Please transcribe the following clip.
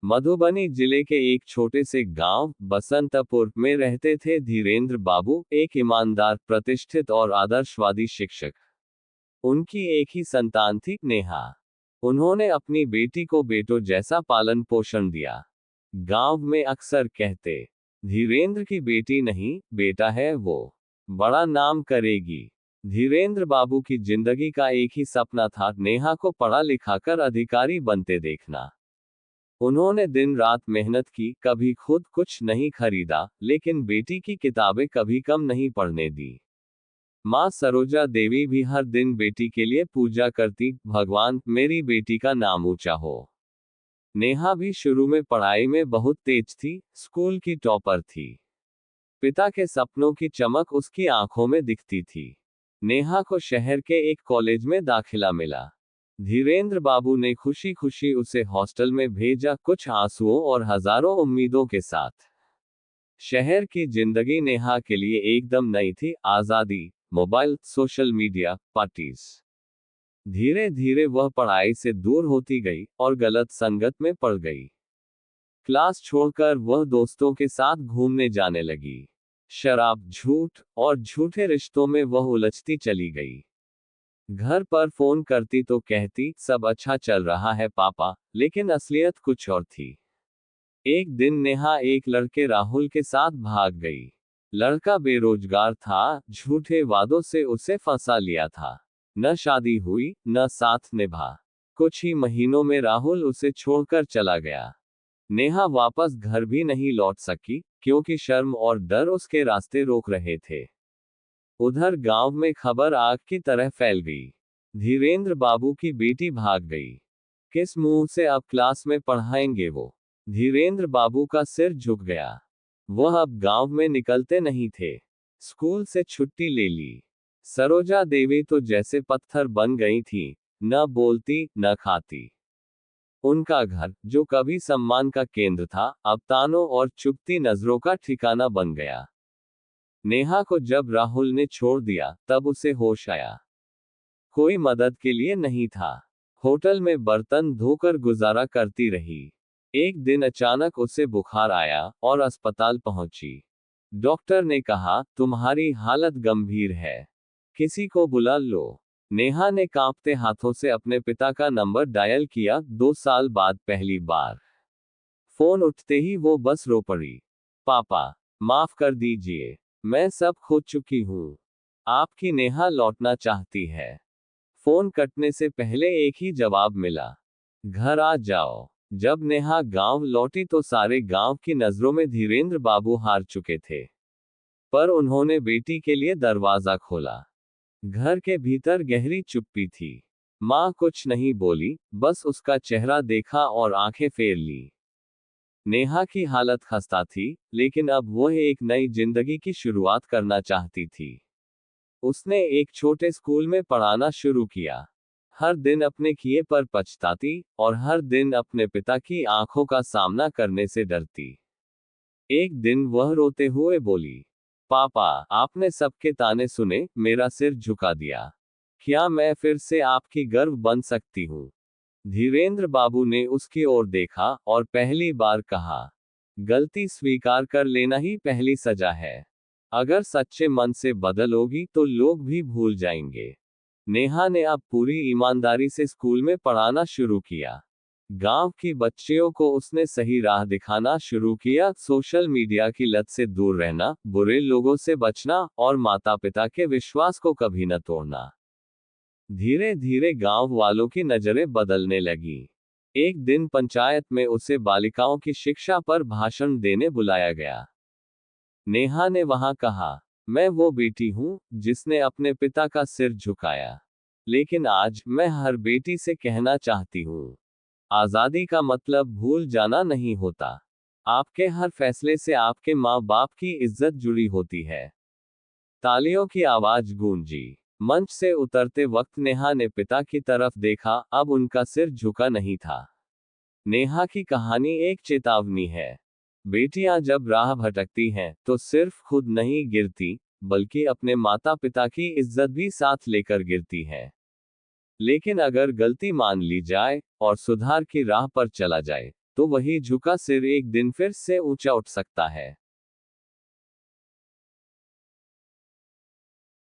मधुबनी जिले के एक छोटे से गांव बसंतपुर में रहते थे धीरेंद्र बाबू, एक ईमानदार, प्रतिष्ठित और आदर्शवादी शिक्षक। उनकी एक ही संतान थी, नेहा। उन्होंने अपनी बेटी को बेटों जैसा पालन पोषण दिया। गांव में अक्सर कहते, धीरेंद्र की बेटी नहीं, बेटा है वो, बड़ा नाम करेगी। धीरेंद्र बाबू की जिंदगी का एक ही सपना था, नेहा को पढ़ा लिखाकर अधिकारी बनते देखना। उन्होंने दिन रात मेहनत की, कभी खुद कुछ नहीं खरीदा, लेकिन बेटी की किताबें कभी कम नहीं पढ़ने दी। माँ सरोजा देवी भी हर दिन बेटी के लिए पूजा करती, भगवान मेरी बेटी का नाम ऊंचा हो। नेहा भी शुरू में पढ़ाई में बहुत तेज थी, स्कूल की टॉपर थी। पिता के सपनों की चमक उसकी आंखों में दिखती थी। नेहा को शहर के एक कॉलेज में दाखिला मिला। धीरेंद्र बाबू ने खुशी खुशी उसे हॉस्टल में भेजा, कुछ आंसुओं और हजारों उम्मीदों के साथ। शहर की जिंदगी नेहा के लिए एकदम नई थी, आजादी, मोबाइल, सोशल मीडिया, पार्टीज। धीरे धीरे वह पढ़ाई से दूर होती गई और गलत संगत में पड़ गई। क्लास छोड़कर वह दोस्तों के साथ घूमने जाने लगी। शराब, झूठ और झूठे रिश्तों में वह उलझती चली गई। घर पर फोन करती तो कहती, सब अच्छा चल रहा है पापा, लेकिन असलियत कुछ और थी। एक दिन नेहा एक लड़के राहुल के साथ भाग गई। लड़का बेरोजगार था, झूठे वादों से उसे फंसा लिया था। न शादी हुई, न साथ निभा। कुछ ही महीनों में राहुल उसे छोड़कर चला गया। नेहा वापस घर भी नहीं लौट सकी, क्योंकि शर्म और डर उसके रास्ते रोक रहे थे। उधर गांव में खबर आग की तरह फैल गई। धीरेंद्र बाबू की बेटी भाग गई। किस मुंह से अब क्लास में पढ़ाएंगे वो? धीरेंद्र बाबू का सिर झुक गया। वह अब गांव में निकलते नहीं थे। स्कूल से छुट्टी ले ली। सरोजा देवी तो जैसे पत्थर बन गई थी, न बोलती न खाती। उनका घर, जो कभी सम्मान का केंद्र था, अब तानों और चुभती नजरों का ठिकाना बन गया। नेहा को जब राहुल ने छोड़ दिया, तब उसे होश आया। कोई मदद के लिए नहीं था। होटल में बर्तन धोकर गुजारा करती रही। एक दिन अचानक उसे बुखार आया और अस्पताल पहुंची। डॉक्टर ने कहा, तुम्हारी हालत गंभीर है, किसी को बुला लो। नेहा ने कांपते हाथों से अपने पिता का नंबर डायल किया। 2 साल बाद पहली बार फोन उठते ही वो बस रो पड़ी। पापा, माफ कर दीजिए, मैं सब खो चुकी हूँ। आपकी नेहा लौटना चाहती है। फोन कटने से पहले एक ही जवाब मिला, घर आ जाओ। जब नेहा गांव लौटी तो सारे गांव की नजरों में धीरेंद्र बाबू हार चुके थे। पर उन्होंने बेटी के लिए दरवाजा खोला। घर के भीतर गहरी चुप्पी थी। माँ कुछ नहीं बोली, बस उसका चेहरा देखा और आंखें फेर ली। नेहा की हालत खस्ता थी, लेकिन अब वह एक नई जिंदगी की शुरुआत करना चाहती थी। उसने एक छोटे स्कूल में पढ़ाना शुरू किया। हर दिन अपने किए पर पछताती, और हर दिन अपने पिता की आंखों का सामना करने से डरती। एक दिन वह रोते हुए बोली, पापा, आपने सबके ताने सुने, मेरा सिर झुका दिया। क्या मैं फिर से आपकी गर्व बन सकती हूँ? धीरेंद्र बाबू ने उसकी ओर देखा और पहली बार कहा, गलती स्वीकार कर लेना ही पहली सजा है। अगर सच्चे मन से बदलोगी तो लोग भी भूल जाएंगे। नेहा ने अब पूरी ईमानदारी से स्कूल में पढ़ाना शुरू किया। गांव की बच्चियों को उसने सही राह दिखाना शुरू किया, सोशल मीडिया की लत से दूर रहना, बुरे लोगों से बचना और माता पिता के विश्वास को कभी न तोड़ना। धीरे धीरे गांव वालों की नजरें बदलने लगी। एक दिन पंचायत में उसे बालिकाओं की शिक्षा पर भाषण देने बुलाया गया। नेहा ने वहां कहा, मैं वो बेटी हूं जिसने अपने पिता का सिर झुकाया, लेकिन आज मैं हर बेटी से कहना चाहती हूं, आजादी का मतलब भूल जाना नहीं होता। आपके हर फैसले से आपके माँ बाप की इज्जत जुड़ी होती है। तालियों की आवाज गूंजी। मंच से उतरते वक्त नेहा ने पिता की तरफ देखा, अब उनका सिर झुका नहीं था। नेहा की कहानी एक चेतावनी है। बेटियां जब राह भटकती हैं, तो सिर्फ खुद नहीं गिरती, बल्कि अपने माता पिता की इज्जत भी साथ लेकर गिरती हैं। लेकिन अगर गलती मान ली जाए और सुधार की राह पर चला जाए, तो वही झुका सिर एक दिन फिर से ऊंचा उठ सकता है।